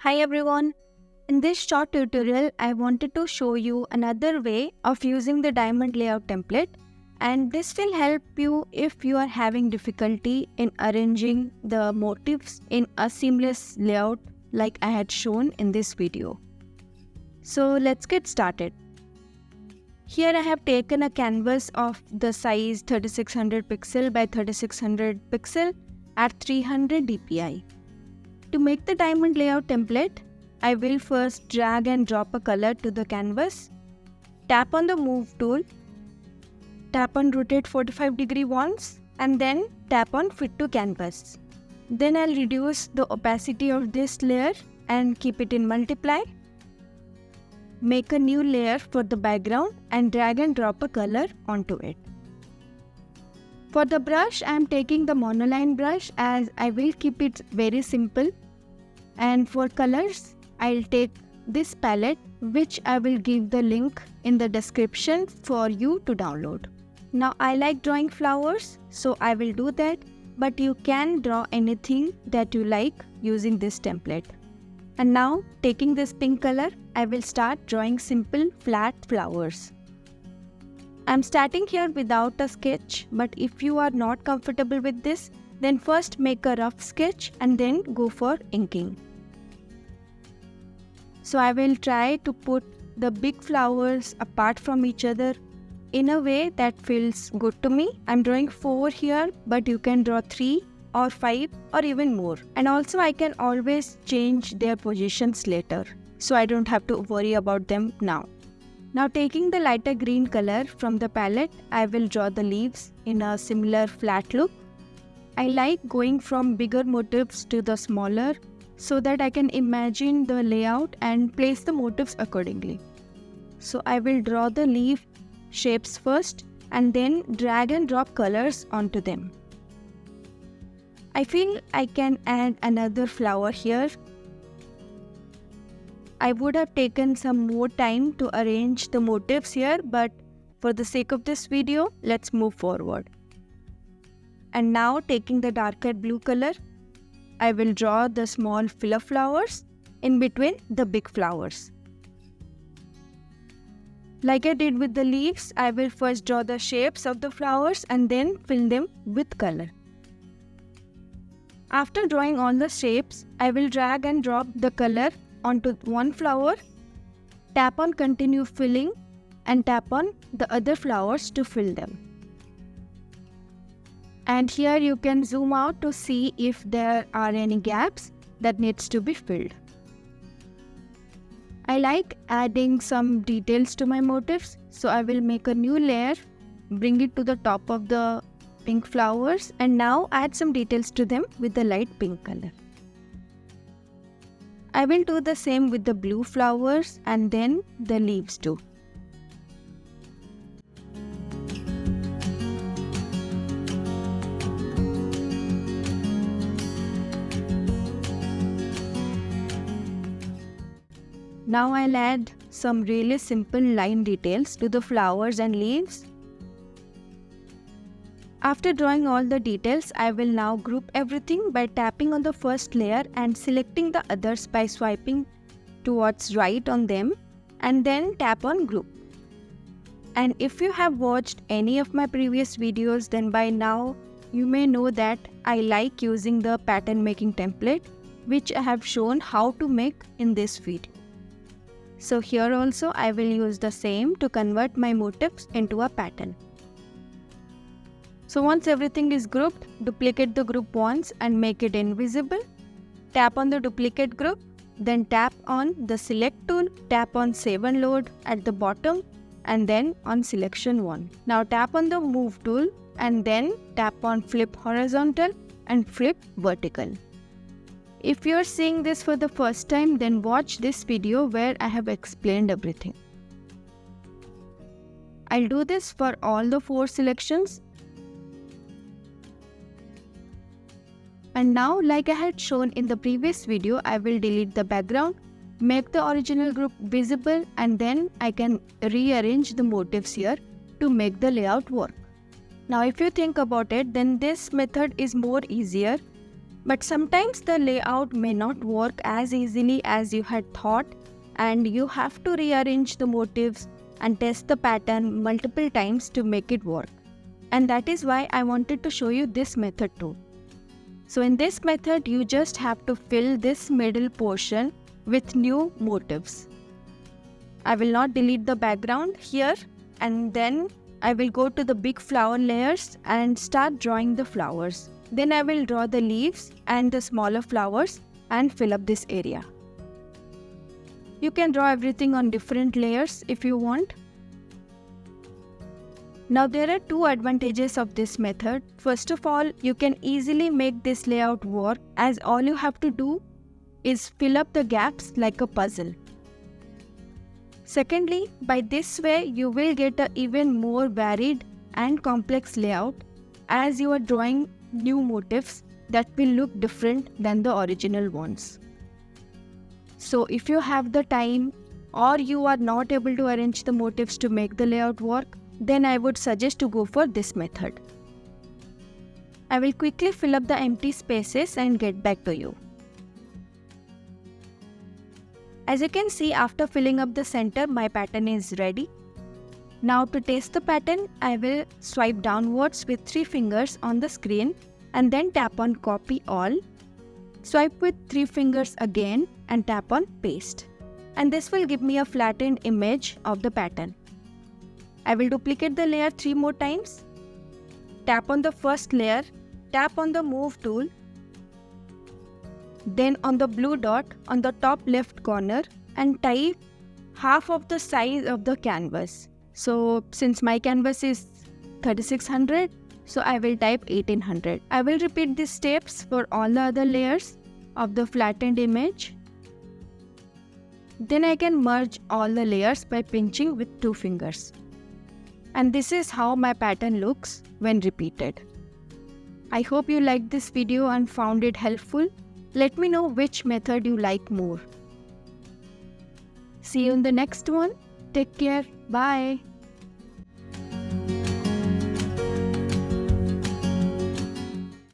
Hi everyone. In this short tutorial, I wanted to show you another way of using the diamond layout template, and this will help you if you are having difficulty in arranging the motifs in a seamless layout like I had shown in this video. So let's get started. Here I have taken a canvas of the size 3600 pixel by 3600 pixel at 300 dpi. To make the diamond layout template, I will first drag and drop a color to the canvas, tap on the move tool, tap on rotate 45 degree once, and then tap on fit to canvas. Then I'll reduce the opacity of this layer and keep it in multiply. Make a new layer for the background and drag and drop a color onto it. For the brush, I am taking the monoline brush as I will keep it very simple. And for colors, I'll take this palette, which I will give the link in the description for you to download. Now I like drawing flowers, so I will do that, but you can draw anything that you like using this template. And now taking this pink color, I will start drawing simple flat flowers. I'm starting here without a sketch, but if you are not comfortable with this, then first make a rough sketch and then go for inking. So I will try to put the big flowers apart from each other in a way that feels good to me. I'm drawing 4 here, but you can draw 3 or 5 or even more. And also I can always change their positions later, so I don't have to worry about them now. Now taking the lighter green color from the palette, I will draw the leaves in a similar flat look. I like going from bigger motifs to the smaller so that I can imagine the layout and place the motifs accordingly. So I will draw the leaf shapes first and then drag and drop colors onto them. I feel I can add another flower here. I would have taken some more time to arrange the motifs here, but for the sake of this video, let's move forward. And now taking the darker blue color, I will draw the small filler flowers in between the big flowers. Like I did with the leaves, I will first draw the shapes of the flowers and then fill them with color. After drawing all the shapes, I will drag and drop the color onto one flower, tap on continue filling and tap on the other flowers to fill them. And here you can zoom out to see if there are any gaps that needs to be filled. I like adding some details to my motifs, so I will make a new layer, bring it to the top of the pink flowers and now add some details to them with the light pink color. I will do the same with the blue flowers and then the leaves too. Now I'll add some really simple line details to the flowers and leaves. After drawing all the details, I will now group everything by tapping on the first layer and selecting the others by swiping towards right on them and then tap on group. And if you have watched any of my previous videos, then by now you may know that I like using the pattern making template, which I have shown how to make in this video. So here also I will use the same to convert my motifs into a pattern. So once everything is grouped, duplicate the group once and make it invisible. Tap on the duplicate group, then tap on the select tool, tap on save and load at the bottom and then on selection 1. Now tap on the move tool and then tap on flip horizontal and flip vertical. If you are seeing this for the first time, then watch this video where I have explained everything. I'll do this for all the 4 selections. And now, like I had shown in the previous video, I will delete the background, make the original group visible and then I can rearrange the motifs here to make the layout work. Now if you think about it, then this method is more easier But sometimes the layout may not work as easily as you had thought, and you have to rearrange the motifs and test the pattern multiple times to make it work. And that is why I wanted to show you this method too. So in this method, you just have to fill this middle portion with new motifs. I will not delete the background here, and then I will go to the big flower layers and start drawing the flowers. Then I will draw the leaves and the smaller flowers and fill up this area. You can draw everything on different layers if you want. Now there are two advantages of this method. First of all, you can easily make this layout work, as all you have to do is fill up the gaps like a puzzle. Secondly, by this way you will get an even more varied and complex layout, as you are drawing new motifs that will look different than the original ones. So if you have the time or you are not able to arrange the motifs to make the layout work, then I would suggest to go for this method. I will quickly fill up the empty spaces and get back to you. As you can see, after filling up the center, my pattern is ready. Now to test the pattern, I will swipe downwards with 3 fingers on the screen and then tap on copy all. Swipe with 3 fingers again and tap on paste. And this will give me a flattened image of the pattern. I will duplicate the layer 3 more times. Tap on the first layer, tap on the move tool, then on the blue dot on the top left corner and type half of the size of the canvas. So since my canvas is 3600, so I will type 1800. I will repeat these steps for all the other layers of the flattened image. Then I can merge all the layers by pinching with 2 fingers. And this is how my pattern looks when repeated. I hope you liked this video and found it helpful. Let me know which method you like more. See you in the next one. Take care. Bye.